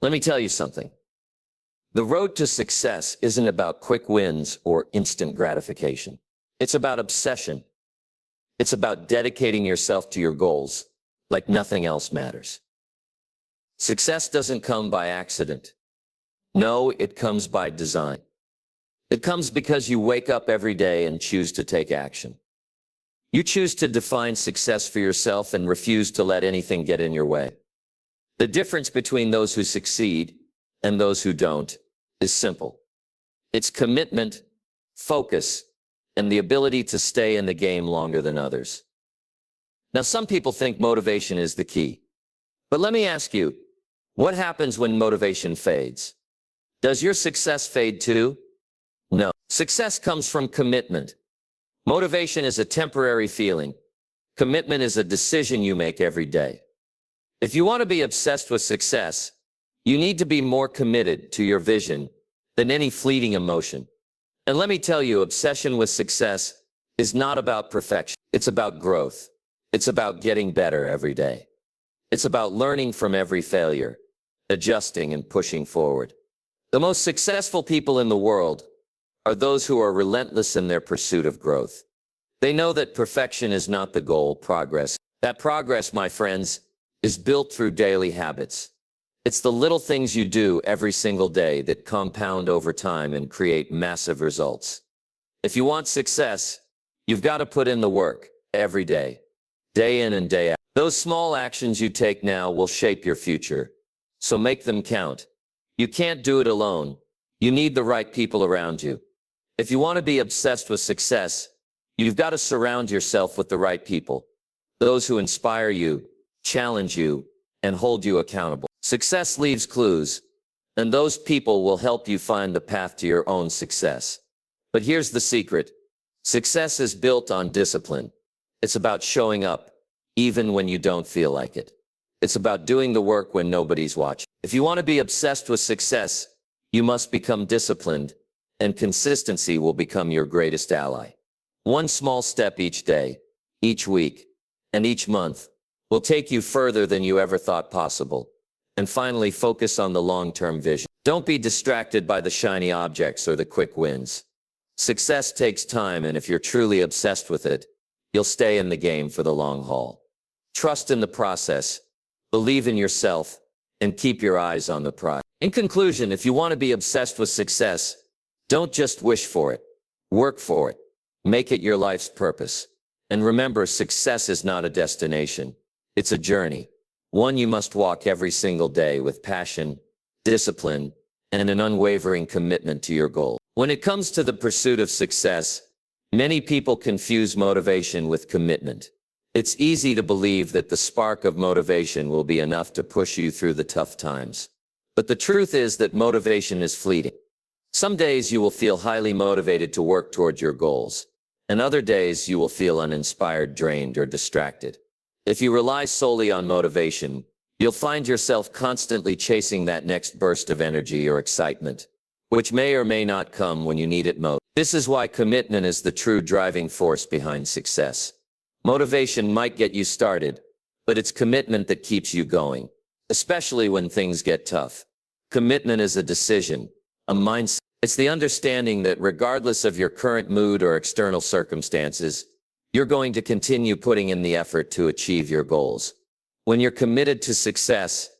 Let me tell you something. The road to success isn't about quick wins or instant gratification. It's about obsession. It's about dedicating yourself to your goals like nothing else matters. Success doesn't come by accident. No, it comes by design. It comes because you wake up every day and choose to take action. You choose to define success for yourself and refuse to let anything get in your way. The difference between those who succeed and those who don't is simple. It's commitment, focus, and the ability to stay in the game longer than others. Now, some people think motivation is the key. But let me ask you, what happens when motivation fades? Does your success fade too? No. Success comes from commitment. Motivation is a temporary feeling. Commitment is a decision you make every day. If you want to be obsessed with success, you need to be more committed to your vision than any fleeting emotion. And let me tell you, obsession with success is not about perfection. It's about growth. It's about getting better every day. It's about learning from every failure, adjusting and pushing forward. The most successful people in the world are those who are relentless in their pursuit of growth. They know that perfection is not the goal, progress. That progress, my friends, is built through daily habits. It's the little things you do every single day that compound over time and create massive results. If you want success, you've got to put in the work every day, day in and day out. Those small actions you take now will shape your future, so make them count. You can't do it alone. You need the right people around you. If you want to be obsessed with success, you've got to surround yourself with the right people. Those who inspire you, challenge you, and hold you accountable. Success leaves clues, and those people will help you find the path to your own success. But here's the secret. Success is built on discipline. It's about showing up, even when you don't feel like it. It's about doing the work when nobody's watching. If you want to be obsessed with success, you must become disciplined, and consistency will become your greatest ally. One small step each day, each week, and each month will take you further than you ever thought possible. And finally, focus on the long-term vision. Don't be distracted by the shiny objects or the quick wins. Success takes time, and if you're truly obsessed with it, you'll stay in the game for the long haul. Trust in the process, believe in yourself, and keep your eyes on the prize. In conclusion, if you want to be obsessed with success, don't just wish for it. Work for it. Make it your life's purpose. And remember, success is not a destination. It's a journey. One you must walk every single day with passion, discipline, and an unwavering commitment to your goal. When it comes to the pursuit of success, many people confuse motivation with commitment. It's easy to believe that the spark of motivation will be enough to push you through the tough times. But the truth is that motivation is fleeting. Some days you will feel highly motivated to work towards your goals, and other days you will feel uninspired, drained, or distracted. If you rely solely on motivation, you'll find yourself constantly chasing that next burst of energy or excitement, which may or may not come when you need it most. This is why commitment is the true driving force behind success. Motivation might get you started, but it's commitment that keeps you going, especially when things get tough. Commitment is a decision, a mindset. It's the understanding that regardless of your current mood or external circumstances, you're going to continue putting in the effort to achieve your goals. When you're committed to success,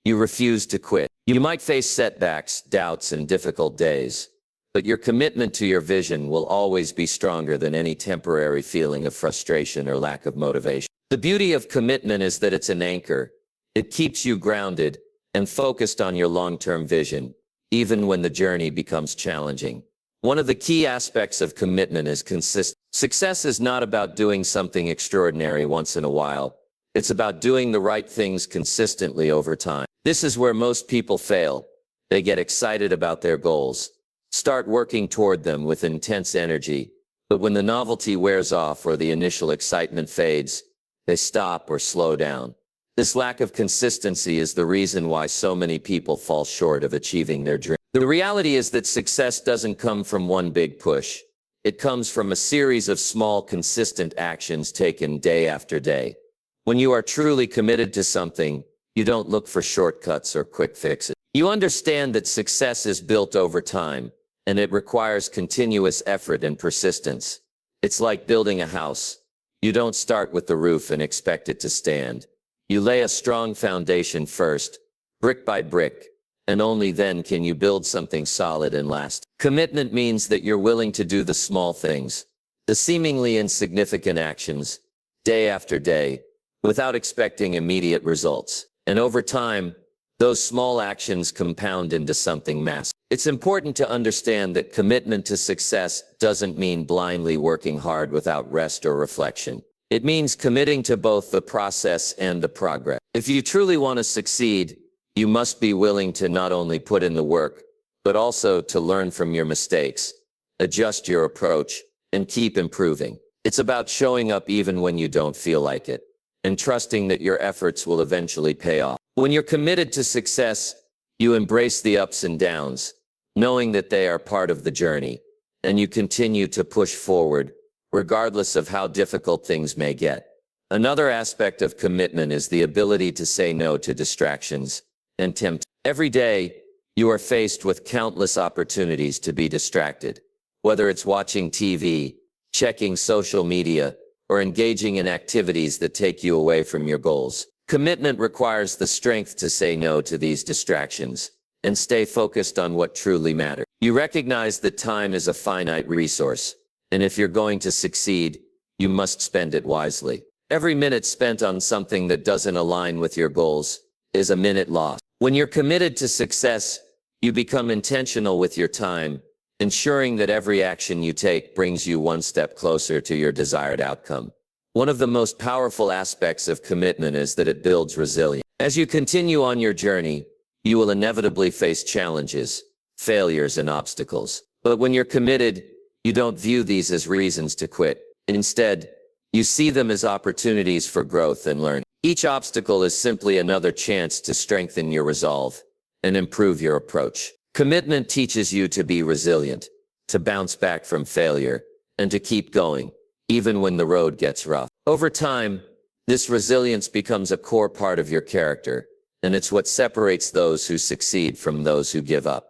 you refuse to quit. You might face setbacks, doubts, and difficult days, but your commitment to your vision will always be stronger than any temporary feeling of frustration or lack of motivation. The beauty of commitment is that it's an anchor. It keeps you grounded and focused on your long-term vision, even when the journey becomes challenging. One of the key aspects of commitment is consistency. Success is not about doing something extraordinary once in a while. It's about doing the right things consistently over time. This is where most people fail. They get excited about their goals, start working toward them with intense energy, but when the novelty wears off or the initial excitement fades, they stop or slow down. This lack of consistency is the reason why so many people fall short of achieving their dream. The reality is that success doesn't come from one big push. It comes from a series of small, consistent actions taken day after day. When you are truly committed to something, you don't look for shortcuts or quick fixes. You understand that success is built over time, and it requires continuous effort and persistence. It's like building a house. You don't start with the roof and expect it to stand. You lay a strong foundation first, brick by brick, and only then can you build something solid and last. Commitment means that you're willing to do the small things, the seemingly insignificant actions, day after day, without expecting immediate results. And over time, those small actions compound into something massive. It's important to understand that commitment to success doesn't mean blindly working hard without rest or reflection. It means committing to both the process and the progress. If you truly want to succeed, you must be willing to not only put in the work, but also to learn from your mistakes, adjust your approach, and keep improving. It's about showing up even when you don't feel like it, and trusting that your efforts will eventually pay off. When you're committed to success, you embrace the ups and downs, knowing that they are part of the journey, and you continue to push forward, regardless of how difficult things may get. Another aspect of commitment is the ability to say no to distractions and temptation. Every day, you are faced with countless opportunities to be distracted, whether it's watching TV, checking social media, or engaging in activities that take you away from your goals. Commitment requires the strength to say no to these distractions and stay focused on what truly matters. You recognize that time is a finite resource, and if you're going to succeed, you must spend it wisely. Every minute spent on something that doesn't align with your goals is a minute lost. When you're committed to success, you become intentional with your time, ensuring that every action you take brings you one step closer to your desired outcome. One of the most powerful aspects of commitment is that it builds resilience. As you continue on your journey, you will inevitably face challenges, failures, and obstacles. But when you're committed, you don't view these as reasons to quit. Instead, you see them as opportunities for growth and learning. Each obstacle is simply another chance to strengthen your resolve and improve your approach. Commitment teaches you to be resilient, to bounce back from failure, and to keep going, even when the road gets rough. Over time, this resilience becomes a core part of your character, and it's what separates those who succeed from those who give up.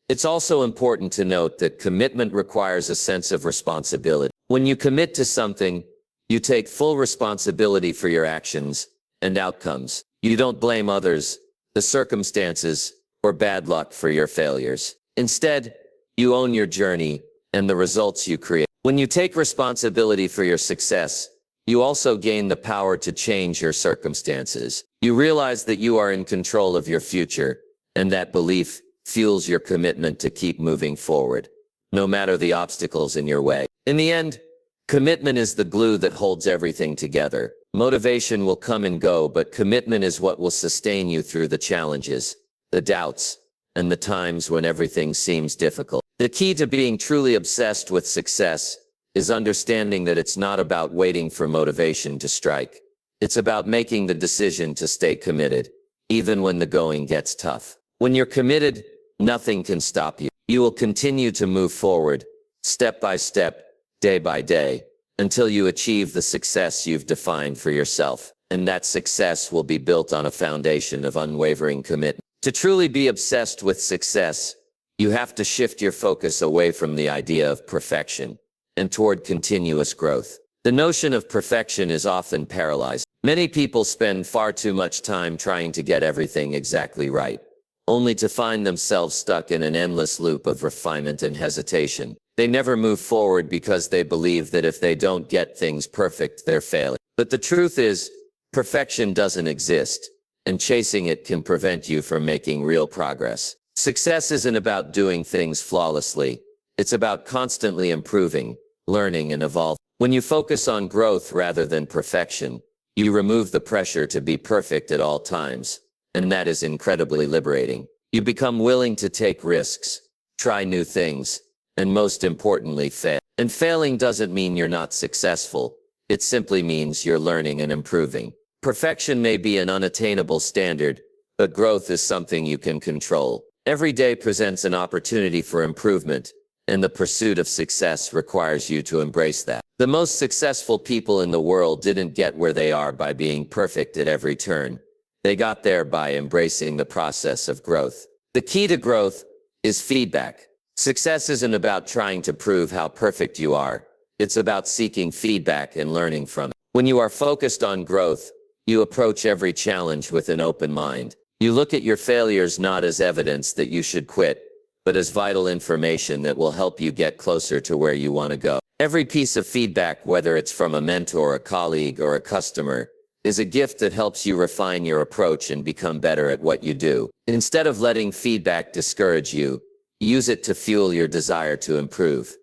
It's also important to note that commitment requires a sense of responsibility. When you commit to something, you take full responsibility for your actions and outcomes. You don't blame others, the circumstances, or bad luck for your failures. Instead, you own your journey and the results you create. When you take responsibility for your success, you also gain the power to change your circumstances. You realize that you are in control of your future, and that belief fuels your commitment to keep moving forward, no matter the obstacles in your way. In the end, commitment is the glue that holds everything together. Motivation will come and go, but commitment is what will sustain you through the challenges, the doubts, and the times when everything seems difficult. The key to being truly obsessed with success is understanding that it's not about waiting for motivation to strike. It's about making the decision to stay committed, even when the going gets tough. When you're committed, nothing can stop you. You will continue to move forward, step by step, day by day, until you achieve the success you've defined for yourself. And that success will be built on a foundation of unwavering commitment. To truly be obsessed with success, you have to shift your focus away from the idea of perfection and toward continuous growth. The notion of perfection is often paralyzing. Many people spend far too much time trying to get everything exactly right, only to find themselves stuck in an endless loop of refinement and hesitation. They never move forward because they believe that if they don't get things perfect, they're failing. But the truth is, perfection doesn't exist, and chasing it can prevent you from making real progress. Success isn't about doing things flawlessly. It's about constantly improving, learning, and evolving. When you focus on growth rather than perfection, you remove the pressure to be perfect at all times, and that is incredibly liberating. You become willing to take risks, try new things, and most importantly, fail. And failing doesn't mean you're not successful. It simply means you're learning and improving. Perfection may be an unattainable standard, but growth is something you can control. Every day presents an opportunity for improvement, and the pursuit of success requires you to embrace that. The most successful people in the world didn't get where they are by being perfect at every turn. They got there by embracing the process of growth. The key to growth is feedback. Success isn't about trying to prove how perfect you are. It's about seeking feedback and learning from it. When you are focused on growth, you approach every challenge with an open mind. You look at your failures not as evidence that you should quit, but as vital information that will help you get closer to where you want to go. Every piece of feedback, whether it's from a mentor, a colleague, or a customer, is a gift that helps you refine your approach and become better at what you do. Instead of letting feedback discourage you, use it to fuel your desire to improve.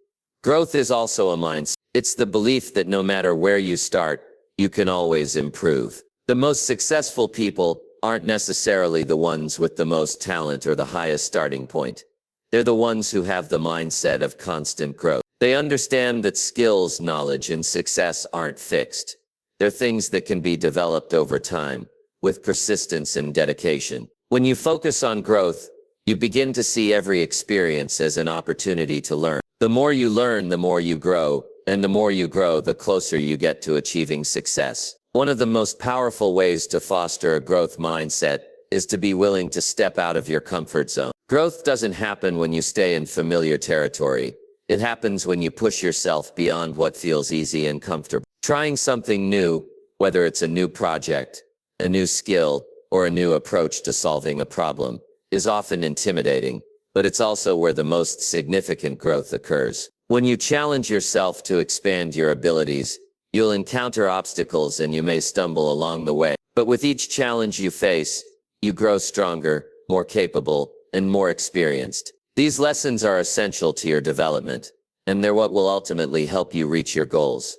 Growth is also a mindset. It's the belief that no matter where you start, you can always improve. The most successful people aren't necessarily the ones with the most talent or the highest starting point. They're the ones who have the mindset of constant growth. They understand that skills, knowledge, and success aren't fixed. They're things that can be developed over time, with persistence and dedication. When you focus on growth, you begin to see every experience as an opportunity to learn. The more you learn, the more you grow, and the more you grow, the closer you get to achieving success. One of the most powerful ways to foster a growth mindset is to be willing to step out of your comfort zone. Growth doesn't happen when you stay in familiar territory. It happens when you push yourself beyond what feels easy and comfortable. Trying something new, whether it's a new project, a new skill, or a new approach to solving a problem, is often intimidating, but it's also where the most significant growth occurs. When you challenge yourself to expand your abilities, you'll encounter obstacles and you may stumble along the way. But with each challenge you face, you grow stronger, more capable, and more experienced. These lessons are essential to your development, and they're what will ultimately help you reach your goals.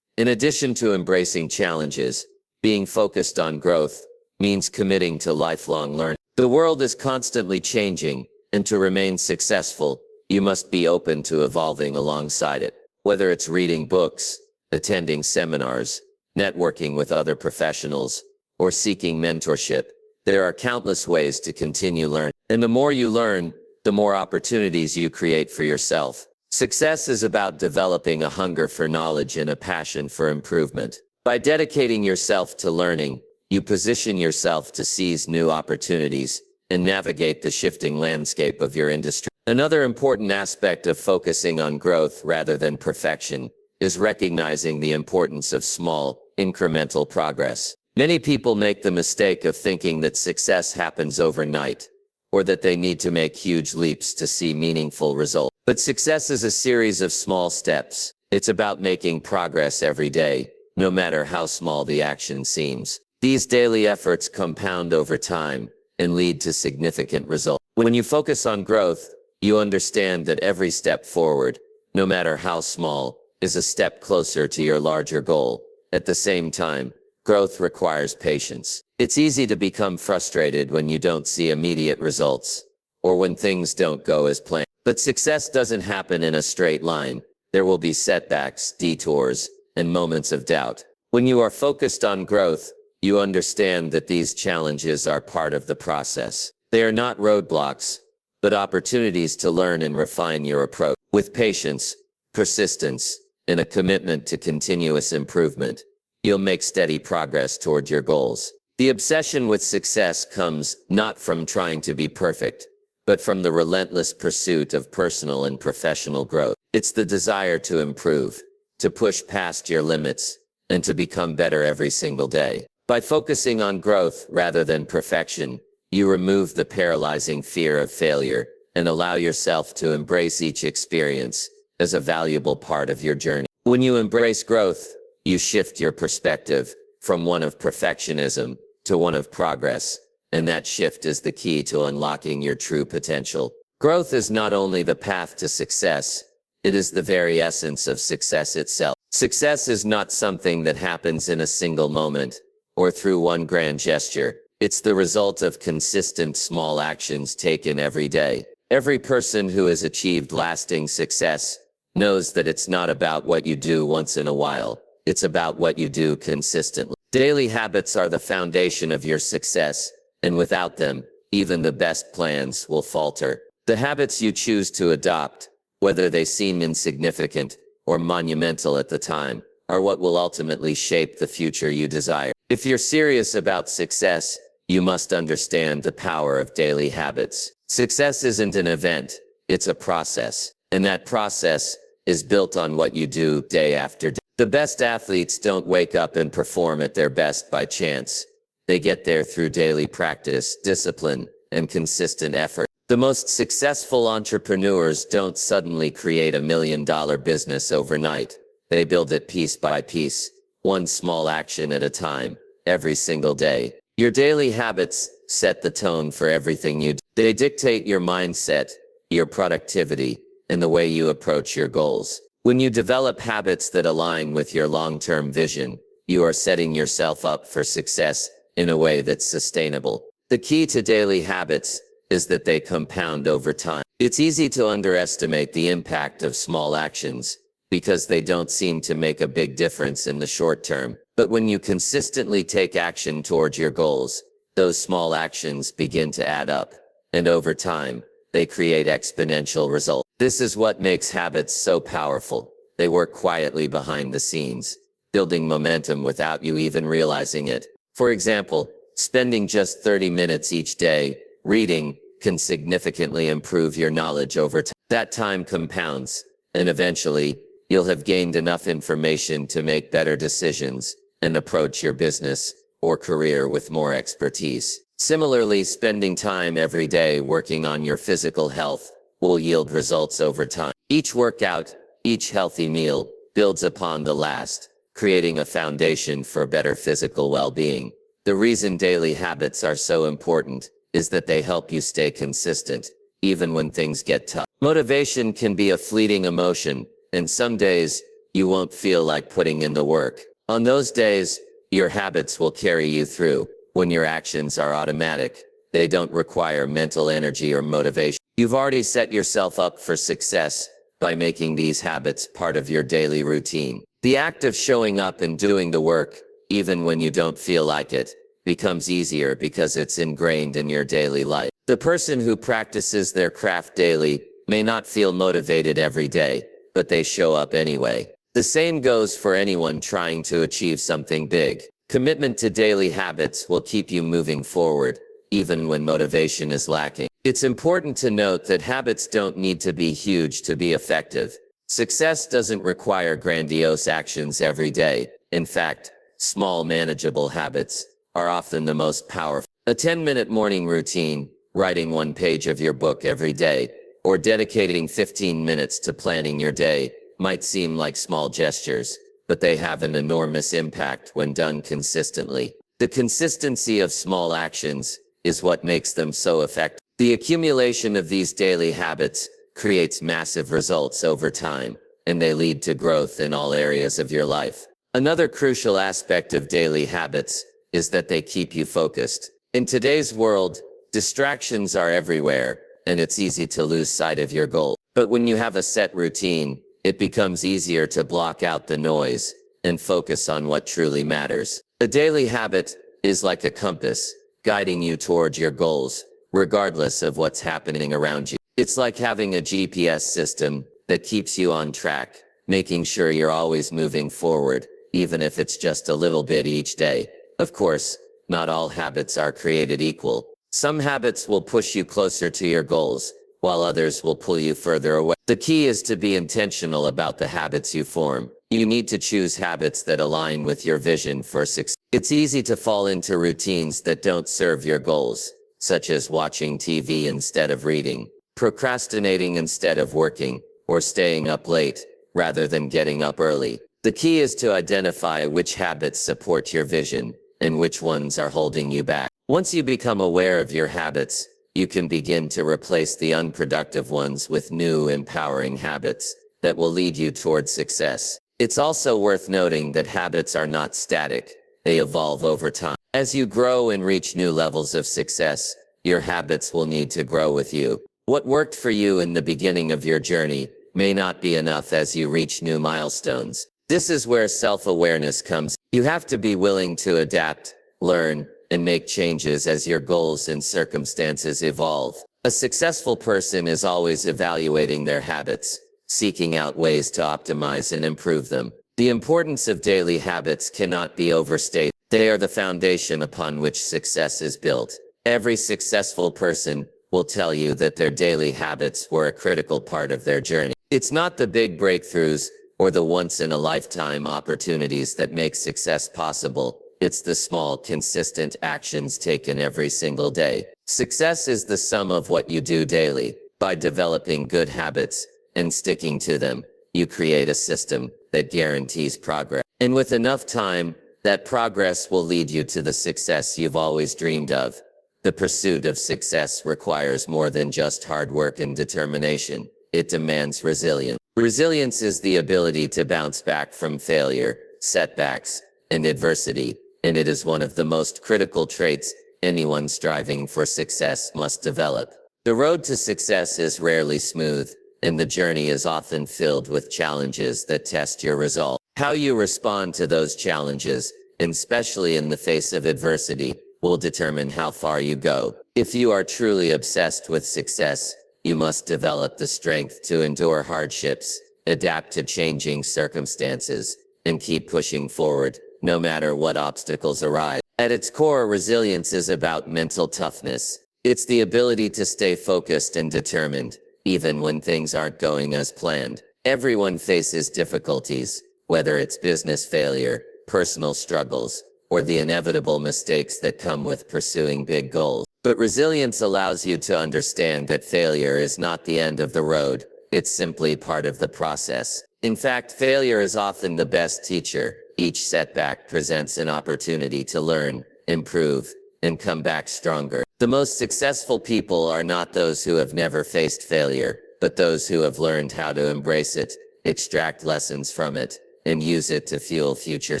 In addition to embracing challenges, being focused on growth means committing to lifelong learning. The world is constantly changing, and to remain successful, you must be open to evolving alongside it. Whether it's reading books, attending seminars, networking with other professionals, or seeking mentorship, there are countless ways to continue learning. And the more you learn, the more opportunities you create for yourself. Success is about developing a hunger for knowledge and a passion for improvement. By dedicating yourself to learning, you position yourself to seize new opportunities and navigate the shifting landscape of your industry. Another important aspect of focusing on growth rather than perfection is recognizing the importance of small, incremental progress. Many people make the mistake of thinking that success happens overnight, or that they need to make huge leaps to see meaningful results. But success is a series of small steps. It's about making progress every day, no matter how small the action seems. These daily efforts compound over time and lead to significant results. When you focus on growth, you understand that every step forward, no matter how small, is a step closer to your larger goal. At the same time, growth requires patience. It's easy to become frustrated when you don't see immediate results, or when things don't go as planned. But success doesn't happen in a straight line. There will be setbacks, detours, and moments of doubt. When you are focused on growth, you understand that these challenges are part of the process. They are not roadblocks, but opportunities to learn and refine your approach. With patience, persistence, and a commitment to continuous improvement, you'll make steady progress toward your goals. The obsession with success comes not from trying to be perfect, but from the relentless pursuit of personal and professional growth. It's the desire to improve, to push past your limits, and to become better every single day. By focusing on growth rather than perfection, you remove the paralyzing fear of failure and allow yourself to embrace each experience as a valuable part of your journey. When you embrace growth, you shift your perspective from one of perfectionism to one of progress, and that shift is the key to unlocking your true potential. Growth is not only the path to success, it is the very essence of success itself. Success is not something that happens in a single moment or through one grand gesture. It's the result of consistent small actions taken every day. Every person who has achieved lasting success knows that it's not about what you do once in a while. It's about what you do consistently. Daily habits are the foundation of your success, and without them, even the best plans will falter. The habits you choose to adopt, whether they seem insignificant or monumental at the time, are what will ultimately shape the future you desire. If you're serious about success, you must understand the power of daily habits. Success isn't an event, it's a process. And that process is built on what you do day after day. The best athletes don't wake up and perform at their best by chance. They get there through daily practice, discipline, and consistent effort. The most successful entrepreneurs don't suddenly create $1 million business overnight. They build it piece by piece, one small action at a time, every single day. Your daily habits set the tone for everything you do. They dictate your mindset, your productivity, and the way you approach your goals. When you develop habits that align with your long-term vision, you are setting yourself up for success in a way that's sustainable. The key to daily habits is that they compound over time. It's easy to underestimate the impact of small actions because they don't seem to make a big difference in the short term. But when you consistently take action towards your goals, those small actions begin to add up. And over time, they create exponential results. This is what makes habits so powerful. They work quietly behind the scenes, building momentum without you even realizing it. For example, spending just 30 minutes each day reading can significantly improve your knowledge over time. That time compounds, and eventually, you'll have gained enough information to make better decisions and approach your business or career with more expertise. Similarly, spending time every day working on your physical health will yield results over time. Each workout, each healthy meal builds upon the last, creating a foundation for better physical well-being. The reason daily habits are so important is that they help you stay consistent, even when things get tough. Motivation can be a fleeting emotion, and some days you won't feel like putting in the work. On those days, your habits will carry you through. When your actions are automatic, they don't require mental energy or motivation. You've already set yourself up for success by making these habits part of your daily routine. The act of showing up and doing the work, even when you don't feel like it, becomes easier because it's ingrained in your daily life. The person who practices their craft daily may not feel motivated every day, but they show up anyway. The same goes for anyone trying to achieve something big. Commitment to daily habits will keep you moving forward, even when motivation is lacking. It's important to note that habits don't need to be huge to be effective. Success doesn't require grandiose actions every day. In fact, small manageable habits are often the most powerful. A 10-minute morning routine, writing one page of your book every day, or dedicating 15 minutes to planning your day might seem like small gestures, but they have an enormous impact when done consistently. The consistency of small actions is what makes them so effective. The accumulation of these daily habits creates massive results over time, and they lead to growth in all areas of your life. Another crucial aspect of daily habits is that they keep you focused. In today's world, distractions are everywhere, and it's easy to lose sight of your goal. But when you have a set routine, it becomes easier to block out the noise and focus on what truly matters. A daily habit is like a compass, guiding you towards your goals, regardless of what's happening around you. It's like having a GPS system that keeps you on track, making sure you're always moving forward, even if it's just a little bit each day. Of course, not all habits are created equal. Some habits will push you closer to your goals, while others will pull you further away. The key is to be intentional about the habits you form. You need to choose habits that align with your vision for success. It's easy to fall into routines that don't serve your goals, such as watching TV instead of reading, procrastinating instead of working, or staying up late, rather than getting up early. The key is to identify which habits support your vision, and which ones are holding you back. Once you become aware of your habits, you can begin to replace the unproductive ones with new, empowering habits that will lead you towards success. It's also worth noting that habits are not static. They evolve over time. As you grow and reach new levels of success, your habits will need to grow with you. What worked for you in the beginning of your journey may not be enough as you reach new milestones. This is where self-awareness comes. You have to be willing to adapt, learn, and make changes as your goals and circumstances evolve. A successful person is always evaluating their habits, seeking out ways to optimize and improve them. The importance of daily habits cannot be overstated. They are the foundation upon which success is built. Every successful person will tell you that their daily habits were a critical part of their journey. It's not the big breakthroughs or the once-in-a-lifetime opportunities that make success possible. It's the small, consistent actions taken every single day. Success is the sum of what you do daily. By developing good habits and sticking to them, you create a system that guarantees progress. And with enough time, that progress will lead you to the success you've always dreamed of. The pursuit of success requires more than just hard work and determination. It demands resilience. Resilience is the ability to bounce back from failure, setbacks, and adversity, and it is one of the most critical traits anyone striving for success must develop. The road to success is rarely smooth, and the journey is often filled with challenges that test your resolve. How you respond to those challenges, and especially in the face of adversity, will determine how far you go. If you are truly obsessed with success, you must develop the strength to endure hardships, adapt to changing circumstances, and keep pushing forward, no matter what obstacles arise. At its core, resilience is about mental toughness. It's the ability to stay focused and determined, even when things aren't going as planned. Everyone faces difficulties, whether it's business failure, personal struggles, or the inevitable mistakes that come with pursuing big goals. But resilience allows you to understand that failure is not the end of the road. It's simply part of the process. In fact, failure is often the best teacher. Each setback presents an opportunity to learn, improve, and come back stronger. The most successful people are not those who have never faced failure, but those who have learned how to embrace it, extract lessons from it, and use it to fuel future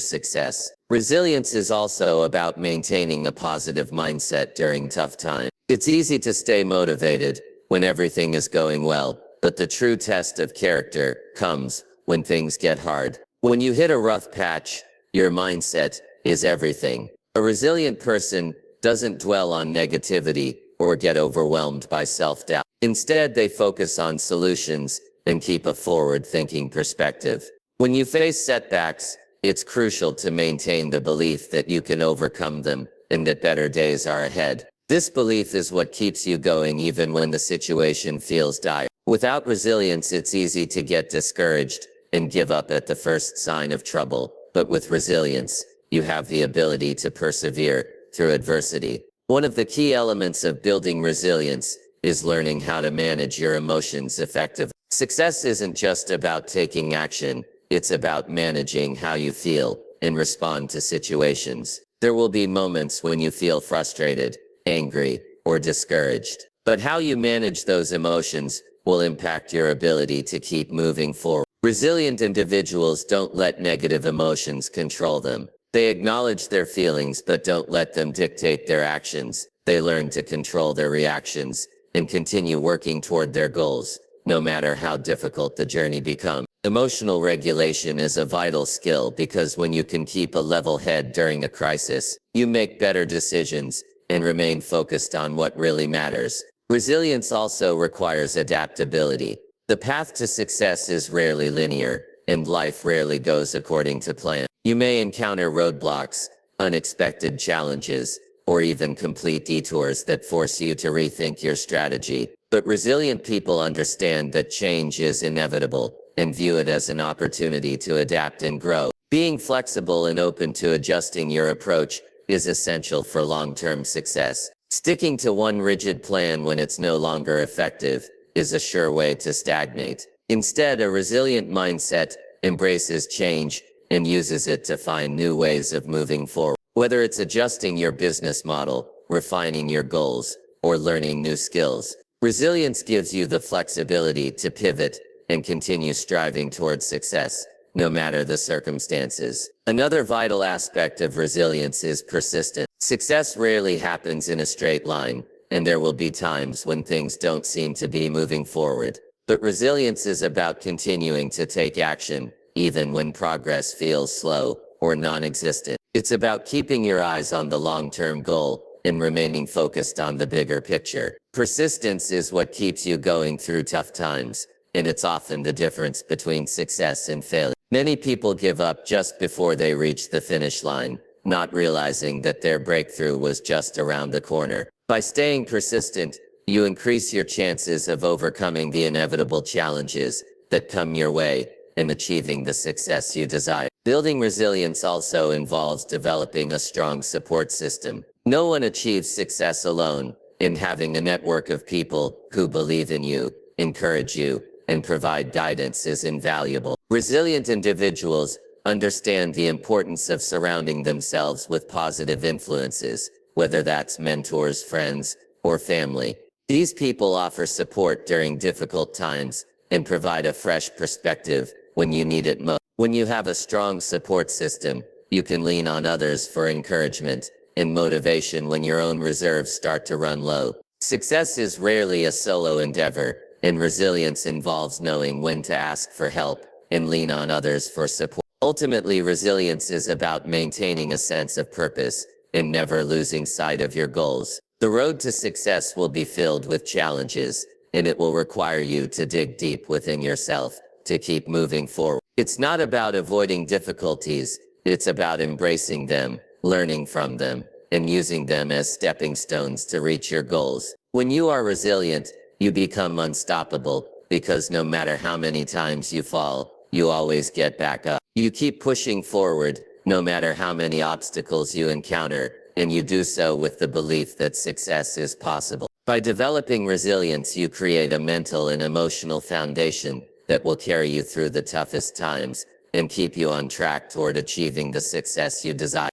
success. Resilience is also about maintaining a positive mindset during tough times. It's easy to stay motivated when everything is going well, but the true test of character comes when things get hard. When you hit a rough patch, your mindset is everything. A resilient person doesn't dwell on negativity or get overwhelmed by self-doubt. Instead, they focus on solutions and keep a forward-thinking perspective. When you face setbacks, it's crucial to maintain the belief that you can overcome them and that better days are ahead. This belief is what keeps you going even when the situation feels dire. Without resilience, it's easy to get discouraged and give up at the first sign of trouble. But with resilience, you have the ability to persevere through adversity. One of the key elements of building resilience is learning how to manage your emotions effectively. Success isn't just about taking action. It's about managing how you feel and respond to situations. There will be moments when you feel frustrated, angry, or discouraged. But how you manage those emotions will impact your ability to keep moving forward. Resilient individuals don't let negative emotions control them. They acknowledge their feelings but don't let them dictate their actions. They learn to control their reactions and continue working toward their goals, no matter how difficult the journey becomes. Emotional regulation is a vital skill because when you can keep a level head during a crisis, you make better decisions and remain focused on what really matters. Resilience also requires adaptability. The path to success is rarely linear, and life rarely goes according to plan. You may encounter roadblocks, unexpected challenges, or even complete detours that force you to rethink your strategy. But resilient people understand that change is inevitable and view it as an opportunity to adapt and grow. Being flexible and open to adjusting your approach is essential for long-term success. Sticking to one rigid plan when it's no longer effective is a sure way to stagnate. Instead, a resilient mindset embraces change and uses it to find new ways of moving forward. Whether it's adjusting your business model, refining your goals, or learning new skills, resilience gives you the flexibility to pivot and continue striving towards success, no matter the circumstances. Another vital aspect of resilience is persistence. Success rarely happens in a straight line, and there will be times when things don't seem to be moving forward. But resilience is about continuing to take action, even when progress feels slow or non-existent. It's about keeping your eyes on the long-term goal and remaining focused on the bigger picture. Persistence is what keeps you going through tough times, and it's often the difference between success and failure. Many people give up just before they reach the finish line, not realizing that their breakthrough was just around the corner. By staying persistent, you increase your chances of overcoming the inevitable challenges that come your way and achieving the success you desire. Building resilience also involves developing a strong support system. No one achieves success alone, and having a network of people who believe in you, encourage you, and provide guidance is invaluable. Resilient individuals understand the importance of surrounding themselves with positive influences, whether that's mentors, friends, or family. These people offer support during difficult times and provide a fresh perspective when you need it most. When you have a strong support system, you can lean on others for encouragement and motivation when your own reserves start to run low. Success is rarely a solo endeavor, and resilience involves knowing when to ask for help and lean on others for support. Ultimately, resilience is about maintaining a sense of purpose and never losing sight of your goals. The road to success will be filled with challenges, and it will require you to dig deep within yourself to keep moving forward. It's not about avoiding difficulties, it's about embracing them, learning from them, and using them as stepping stones to reach your goals. When you are resilient, you become unstoppable, because no matter how many times you fall, you always get back up. You keep pushing forward, no matter how many obstacles you encounter, and you do so with the belief that success is possible. By developing resilience, you create a mental and emotional foundation that will carry you through the toughest times and keep you on track toward achieving the success you desire.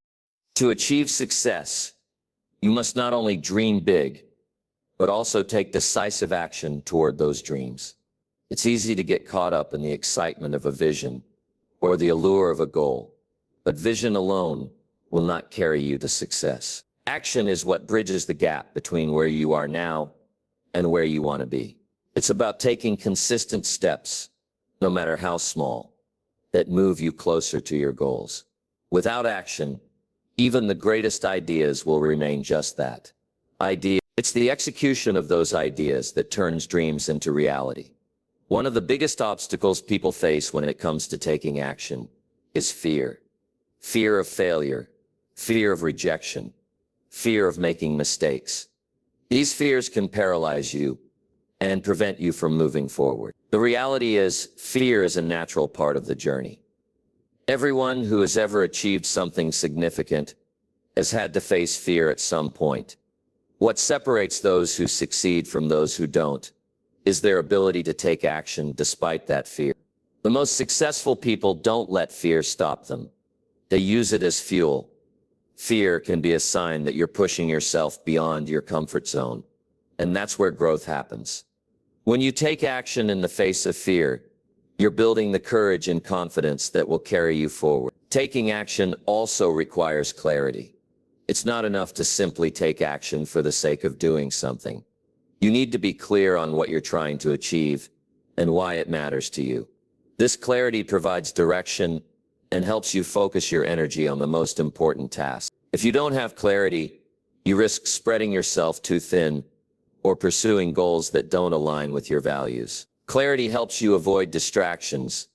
To achieve success, you must not only dream big, but also take decisive action toward those dreams. It's easy to get caught up in the excitement of a vision or the allure of a goal, but vision alone will not carry you to success. Action is what bridges the gap between where you are now and where you want to be. It's about taking consistent steps, no matter how small, that move you closer to your goals. Without action, even the greatest ideas will remain just that, idea. It's the execution of those ideas that turns dreams into reality. One of the biggest obstacles people face when it comes to taking action is fear. Fear of failure, fear of rejection, fear of making mistakes. These fears can paralyze you and prevent you from moving forward. The reality is, fear is a natural part of the journey. Everyone who has ever achieved something significant has had to face fear at some point. What separates those who succeed from those who don't is their ability to take action despite that fear. The most successful people don't let fear stop them. They use it as fuel. Fear can be a sign that you're pushing yourself beyond your comfort zone, and that's where growth happens. When you take action in the face of fear, you're building the courage and confidence that will carry you forward. Taking action also requires clarity. It's not enough to simply take action for the sake of doing something. You need to be clear on what you're trying to achieve and why it matters to you. This clarity provides direction and helps you focus your energy on the most important tasks. If you don't have clarity, you risk spreading yourself too thin or pursuing goals that don't align with your values. Clarity helps you avoid distractions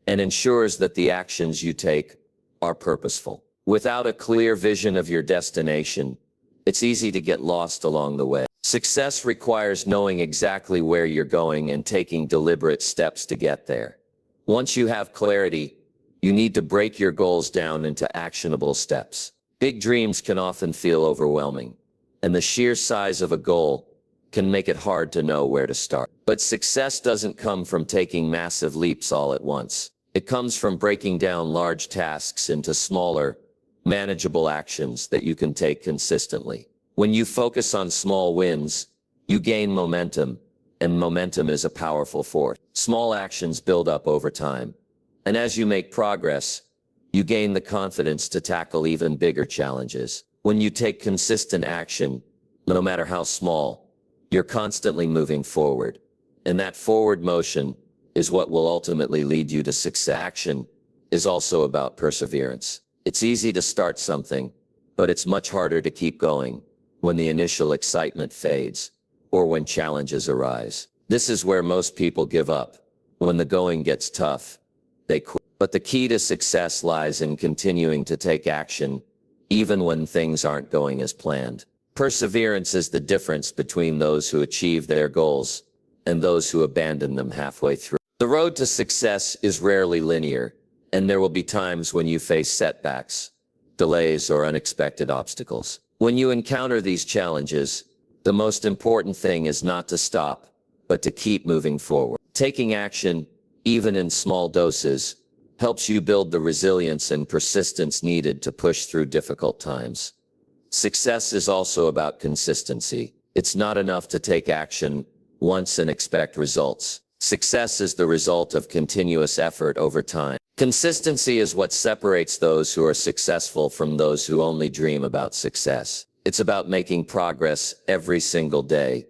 and ensures that the actions you take are purposeful. Without a clear vision of your destination, it's easy to get lost along the way. Success requires knowing exactly where you're going and taking deliberate steps to get there. Once you have clarity, you need to break your goals down into actionable steps. Big dreams can often feel overwhelming, and the sheer size of a goal can make it hard to know where to start. But success doesn't come from taking massive leaps all at once. It comes from breaking down large tasks into smaller, manageable actions that you can take consistently. When you focus on small wins, you gain momentum, and momentum is a powerful force. Small actions build up over time, and as you make progress, you gain the confidence to tackle even bigger challenges. When you take consistent action, no matter how small, you're constantly moving forward, and that forward motion is what will ultimately lead you to success. Action is also about perseverance. It's easy to start something, but it's much harder to keep going when the initial excitement fades or when challenges arise. This is where most people give up. When the going gets tough, they quit. But the key to success lies in continuing to take action, even when things aren't going as planned. Perseverance is the difference between those who achieve their goals and those who abandon them halfway through. The road to success is rarely linear, and there will be times when you face setbacks, delays, or unexpected obstacles. When you encounter these challenges, the most important thing is not to stop, but to keep moving forward. Taking action, even in small doses, helps you build the resilience and persistence needed to push through difficult times. Success is also about consistency. It's not enough to take action once and expect results. Success is the result of continuous effort over time. Consistency is what separates those who are successful from those who only dream about success. It's about making progress every single day,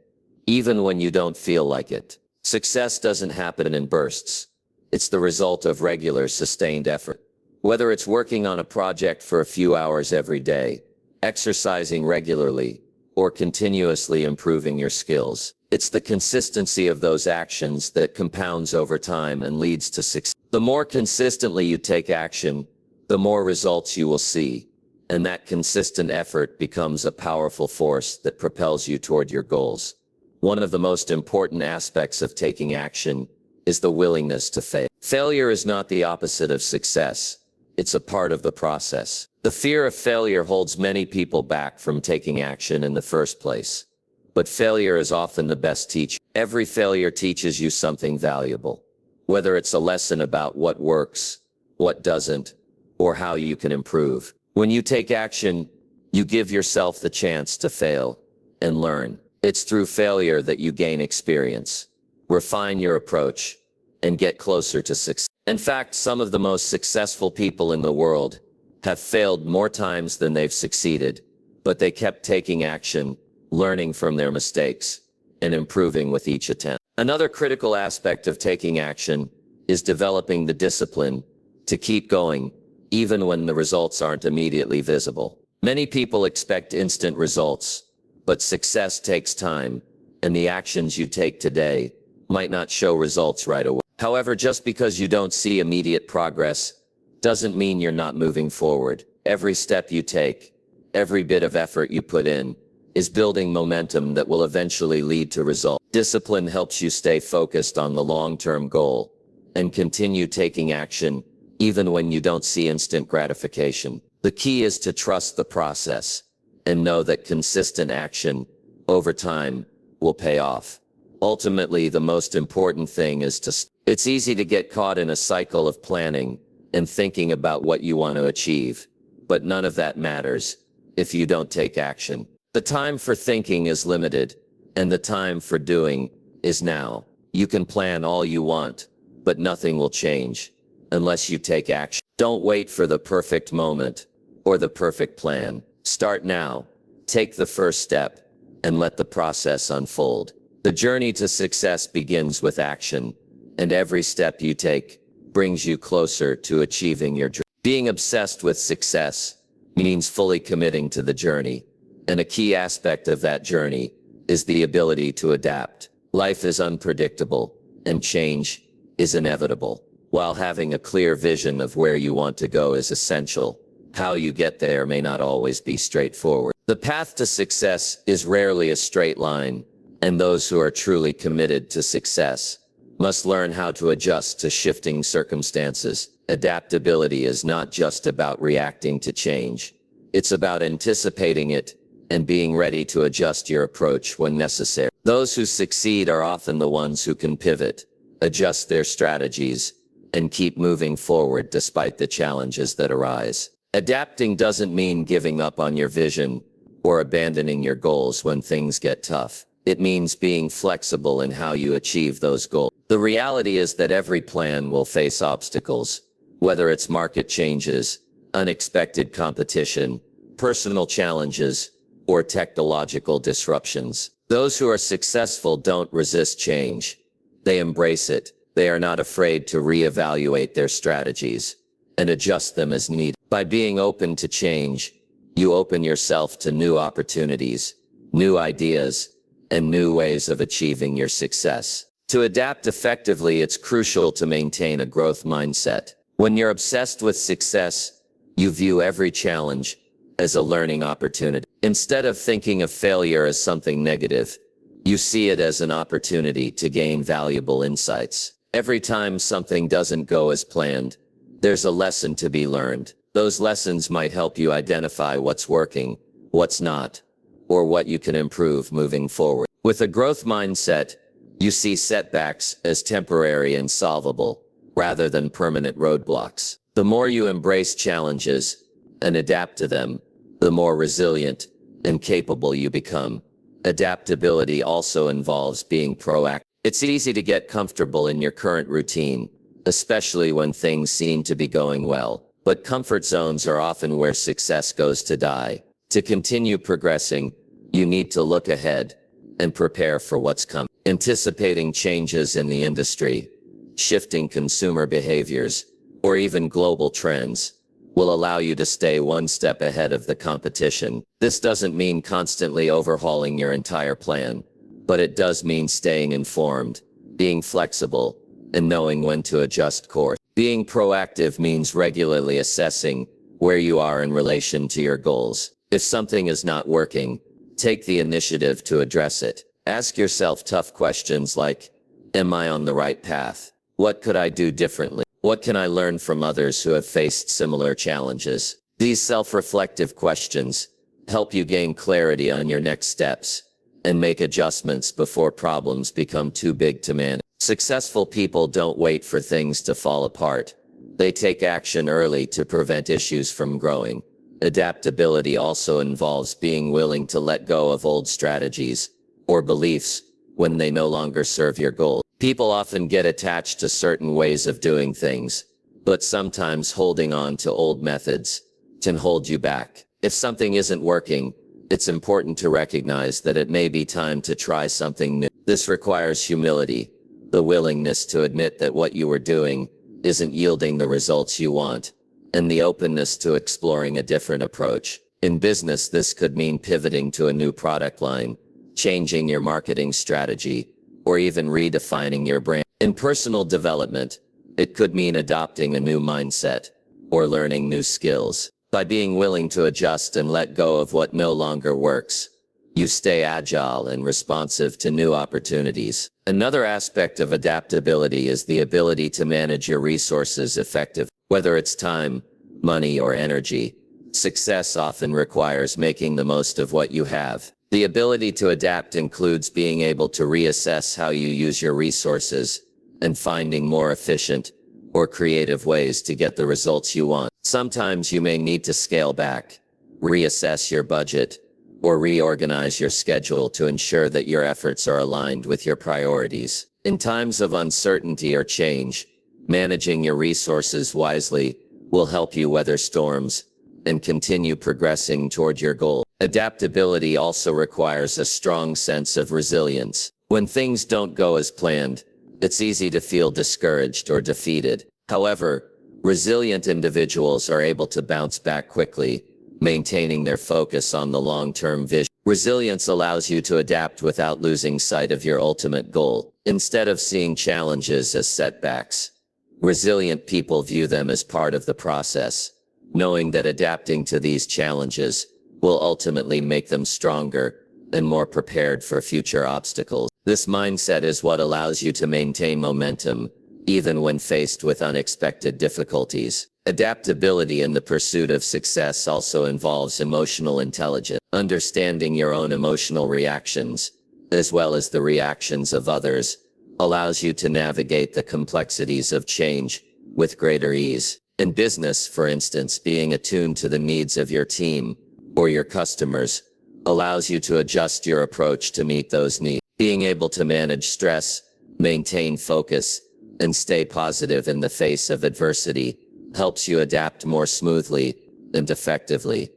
even when you don't feel like it. Success doesn't happen in bursts. It's the result of regular, sustained effort. Whether it's working on a project for a few hours every day, exercising regularly, or continuously improving your skills, it's the consistency of those actions that compounds over time and leads to success. The more consistently you take action, the more results you will see, and that consistent effort becomes a powerful force that propels you toward your goals. One of the most important aspects of taking action is the willingness to fail. Failure is not the opposite of success. It's a part of the process. The fear of failure holds many people back from taking action in the first place. But failure is often the best teacher. Every failure teaches you something valuable, whether it's a lesson about what works, what doesn't, or how you can improve. When you take action, you give yourself the chance to fail and learn. It's through failure that you gain experience, refine your approach, and get closer to success. In fact, some of the most successful people in the world have failed more times than they've succeeded, but they kept taking action, learning from their mistakes, and improving with each attempt. Another critical aspect of taking action is developing the discipline to keep going, even when the results aren't immediately visible. Many people expect instant results, but success takes time, and the actions you take today might not show results right away. However, just because you don't see immediate progress doesn't mean you're not moving forward. Every step you take, every bit of effort you put in, is building momentum that will eventually lead to results. Discipline helps you stay focused on the long-term goal and continue taking action even when you don't see instant gratification. The key is to trust the process and know that consistent action over time will pay off. Ultimately, the most important thing is it's easy to get caught in a cycle of planning and thinking about what you want to achieve, but none of that matters if you don't take action. The time for thinking is limited, and the time for doing is now. You can plan all you want, but nothing will change unless you take action. Don't wait for the perfect moment or the perfect plan. Start now, take the first step, and let the process unfold. The journey to success begins with action, and every step you take brings you closer to achieving your dream. Being obsessed with success means fully committing to the journey, and a key aspect of that journey is the ability to adapt. Life is unpredictable, and change is inevitable. While having a clear vision of where you want to go is essential, how you get there may not always be straightforward. The path to success is rarely a straight line, and those who are truly committed to success must learn how to adjust to shifting circumstances. Adaptability is not just about reacting to change. It's about anticipating it and being ready to adjust your approach when necessary. Those who succeed are often the ones who can pivot, adjust their strategies, and keep moving forward despite the challenges that arise. Adapting doesn't mean giving up on your vision or abandoning your goals when things get tough. It means being flexible in how you achieve those goals. The reality is that every plan will face obstacles, whether it's market changes, unexpected competition, personal challenges, or technological disruptions. Those who are successful don't resist change. They embrace it. They are not afraid to reevaluate their strategies and adjust them as needed. By being open to change, you open yourself to new opportunities, new ideas, and new ways of achieving your success. To adapt effectively, it's crucial to maintain a growth mindset. When you're obsessed with success, you view every challenge as a learning opportunity. Instead of thinking of failure as something negative, you see it as an opportunity to gain valuable insights. Every time something doesn't go as planned, there's a lesson to be learned. Those lessons might help you identify what's working, what's not, or what you can improve moving forward. With a growth mindset, you see setbacks as temporary and solvable, rather than permanent roadblocks. The more you embrace challenges and adapt to them, the more resilient and capable you become. Adaptability also involves being proactive. It's easy to get comfortable in your current routine, especially when things seem to be going well. But comfort zones are often where success goes to die. To continue progressing, you need to look ahead and prepare for what's coming. Anticipating changes in the industry, shifting consumer behaviors, or even global trends will allow you to stay one step ahead of the competition. This doesn't mean constantly overhauling your entire plan, but it does mean staying informed, being flexible, and knowing when to adjust course. Being proactive means regularly assessing where you are in relation to your goals. If something is not working, take the initiative to address it. Ask yourself tough questions like, am I on the right path? What could I do differently? What can I learn from others who have faced similar challenges? These self-reflective questions help you gain clarity on your next steps and make adjustments before problems become too big to manage. Successful people don't wait for things to fall apart. They take action early to prevent issues from growing. Adaptability also involves being willing to let go of old strategies or beliefs when they no longer serve your goals. People often get attached to certain ways of doing things, but sometimes holding on to old methods can hold you back. If something isn't working, it's important to recognize that it may be time to try something new. This requires humility, the willingness to admit that what you were doing isn't yielding the results you want, and the openness to exploring a different approach. In business, this could mean pivoting to a new product line, changing your marketing strategy, or even redefining your brand. In personal development, it could mean adopting a new mindset or learning new skills. By being willing to adjust and let go of what no longer works, you stay agile and responsive to new opportunities. Another aspect of adaptability is the ability to manage your resources effectively. Whether it's time, money, or energy, success often requires making the most of what you have. The ability to adapt includes being able to reassess how you use your resources and finding more efficient or creative ways to get the results you want. Sometimes you may need to scale back, reassess your budget, or reorganize your schedule to ensure that your efforts are aligned with your priorities. In times of uncertainty or change, managing your resources wisely will help you weather storms and continue progressing toward your goal. Adaptability also requires a strong sense of resilience. When things don't go as planned, it's easy to feel discouraged or defeated. However, resilient individuals are able to bounce back quickly, maintaining their focus on the long-term vision. Resilience allows you to adapt without losing sight of your ultimate goal. Instead of seeing challenges as setbacks, resilient people view them as part of the process, knowing that adapting to these challenges will ultimately make them stronger and more prepared for future obstacles. This mindset is what allows you to maintain momentum, even when faced with unexpected difficulties. Adaptability in the pursuit of success also involves emotional intelligence. Understanding your own emotional reactions, as well as the reactions of others, allows you to navigate the complexities of change with greater ease. In business, for instance, being attuned to the needs of your team or your customers allows you to adjust your approach to meet those needs. Being able to manage stress, maintain focus, and stay positive in the face of adversity helps you adapt more smoothly and effectively.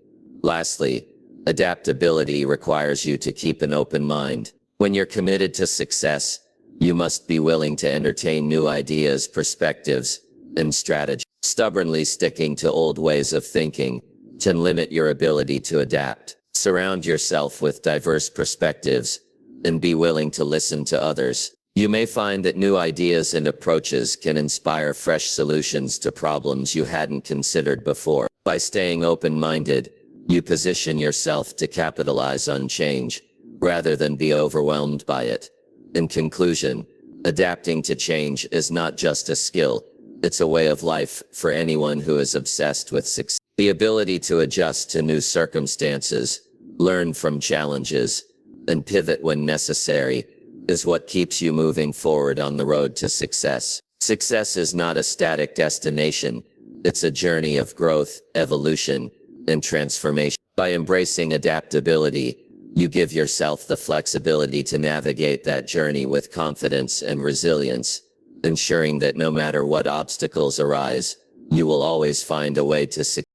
Lastly, adaptability requires you to keep an open mind. When you're committed to success, you must be willing to entertain new ideas, perspectives, and strategies. Stubbornly sticking to old ways of thinking can limit your ability to adapt. Surround yourself with diverse perspectives and be willing to listen to others. You may find that new ideas and approaches can inspire fresh solutions to problems you hadn't considered before. By staying open-minded, You position yourself to capitalize on change, rather than be overwhelmed by it. In conclusion, adapting to change is not just a skill, it's a way of life for anyone who is obsessed with success. The ability to adjust to new circumstances, learn from challenges, and pivot when necessary is what keeps you moving forward on the road to success. Success is not a static destination. It's a journey of growth, evolution, and transformation. By embracing adaptability, you give yourself the flexibility to navigate that journey with confidence and resilience, ensuring that no matter what obstacles arise, you will always find a way to succeed.